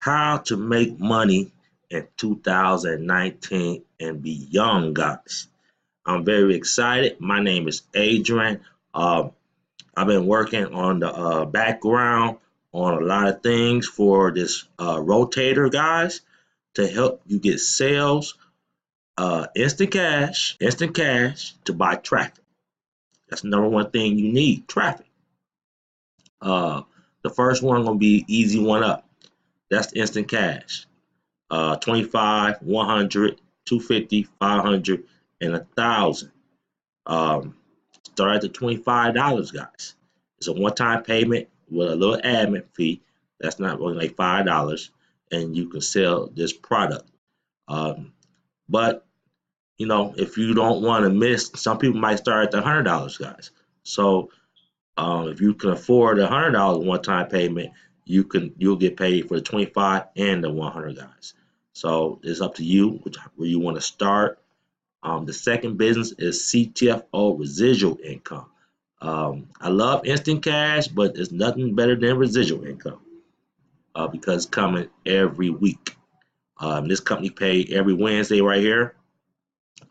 how to make money in 2019 and beyond, guys. I'm very excited. My name is Adrian. Uh, I've been working on the background on a lot of things for this rotator, guys, to help you get sales, instant cash to buy traffic. That's the number one thing you need, traffic. Uh, the first one gonna be easy one up. That's the instant cash. 25, 100, 250, 500, and 1,000. Um, Start at the $25, guys. It's a one-time payment with a little admin fee. That's not really like $5, and you can sell this product. Um, but if you don't want to miss, some people might start at the $100, guys. So if you can afford a $100 one-time payment, you'll get paid for the 25 and the 100, guys. So it's up to you where you want to start. The second business is ctfo residual income. I love instant cash, but there's nothing better than residual income because it's coming every week. This company pay every Wednesday right here.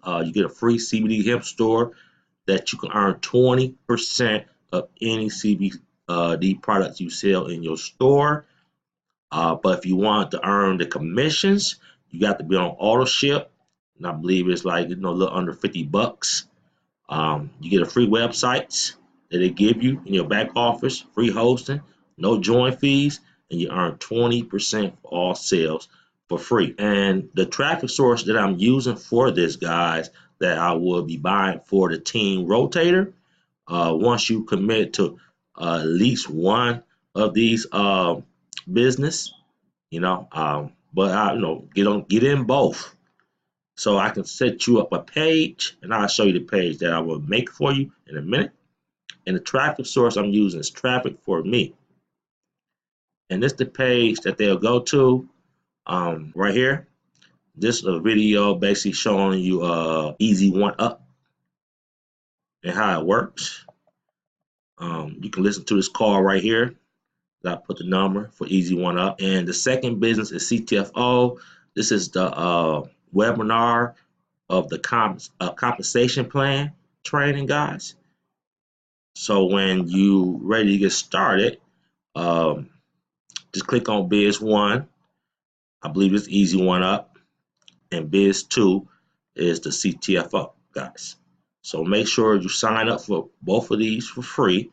You get a free CBD hemp store that you can earn 20% of any CBD products you sell in your store. But if you want to earn the commissions, you got to be on auto ship, and I believe it's like a little under $50. You get a free websites that they give you in your back office, free hosting, no join fees, and you earn 20% for all sales for free. And the traffic source that I'm using for this, guys, that I will be buying for the team rotator, once you commit to at least one of these business, get in both. So I can set you up a page, and I'll show you the page that I will make for you in a minute. And the traffic source I'm using is Traffic for Me. And this is the page that they'll go to right here. This is a video basically showing you Easy One Up and how it works. You can listen to this call right here. I put the number for Easy One Up. And the second business is CTFO. This is the webinar of the compensation plan training, guys. So when you ready to get started, just click on Biz 1. I believe it's Easy One Up. And Biz 2 is the CTFO, guys. So make sure you sign up for both of these for free.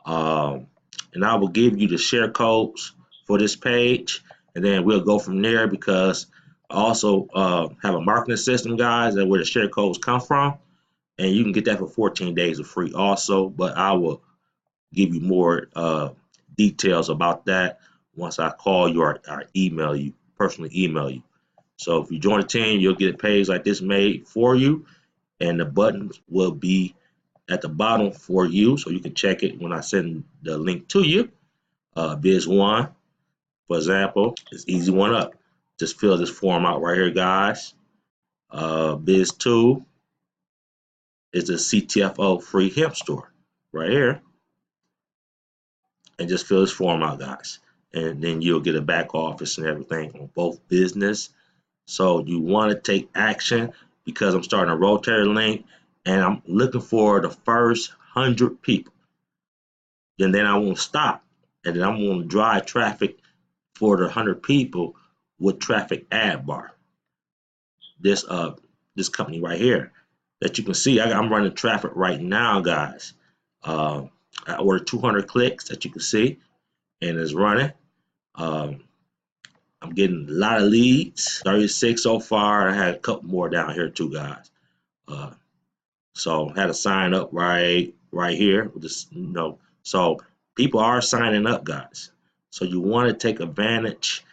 And I will give you the share codes for this page, and then we'll go from there, because I also have a marketing system, guys, that where the share codes come from, and you can get that for 14 days of free also, but I will give you more details about that once I call you or email you, personally email you. So if you join the team, you'll get a page like this made for you, and the buttons will be at the bottom for you, so you can check it when I send the link to you. Biz 1, for example, is Easy One Up. Just fill this form out right here, guys. Biz 2 is the CTFO free hemp store right here. And just fill this form out, guys. And then you'll get a back office and everything on both business. So you want to take action, because I'm starting a rotator link, and I'm looking for the first 100 people. And then I won't stop. And then I'm going to drive traffic for the 100 people with traffic ad bar. This company right here that you can see, I'm running traffic right now, guys. I ordered 200 clicks that you can see, and it's running. I'm getting a lot of leads, 36 so far. I had a couple more down here too, guys. So I had to sign up right here with this, so people are signing up, guys. So you want to take advantage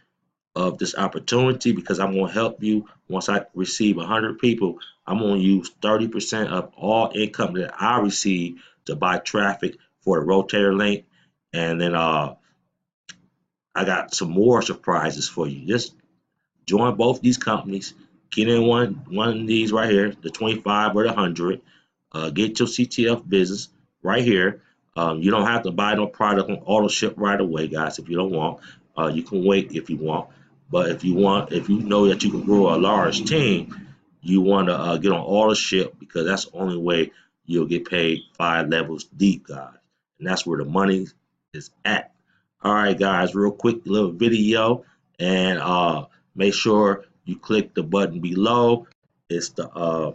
of this opportunity, because I'm going to help you. Once I receive 100 people, I'm going to use 30% of all income that I receive to buy traffic for the rotator link. And then I got some more surprises for you. Just join both these companies. Get in one of these right here, the 25 or the 100. Get your CTF business right here. You don't have to buy no product on auto ship right away, guys, if you don't want. You can wait if you want. But if you know that you can grow a large team, you want to get on authorship, because that's the only way you'll get paid 5 levels deep, guys. And that's where the money is at. All right, guys, real quick little video, and make sure you click the button below. It's the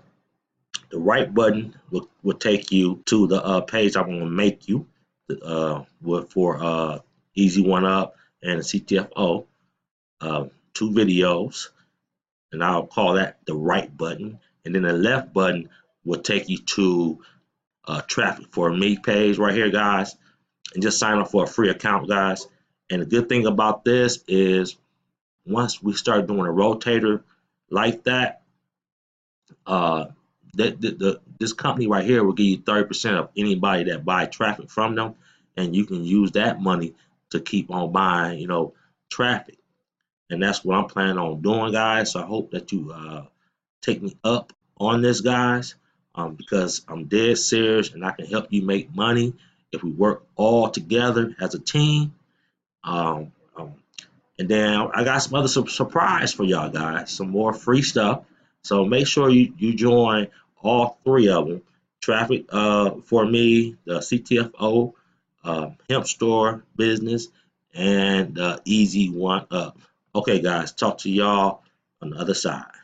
right button will take you to the page I'm going to make you for Easy One Up and CTFO. 2 videos, and I'll call that the right button. And then the left button will take you to Traffic for Me page right here, guys. And just sign up for a free account, guys. And the good thing about this is once we start doing a rotator like that, uh, this company right here will give you 30% of anybody that buy traffic from them, and you can use that money to keep on buying, traffic. And that's what I'm planning on doing, guys. So I hope that you take me up on this, guys, because I'm dead serious and I can help you make money if we work all together as a team. Um, um, and then I got some other surprise for y'all, guys, some more free stuff. So make sure you join all 3 of them: Traffic for Me, the CTFO, Hemp Store Business, and Easy One Up. Okay, guys, talk to y'all on the other side.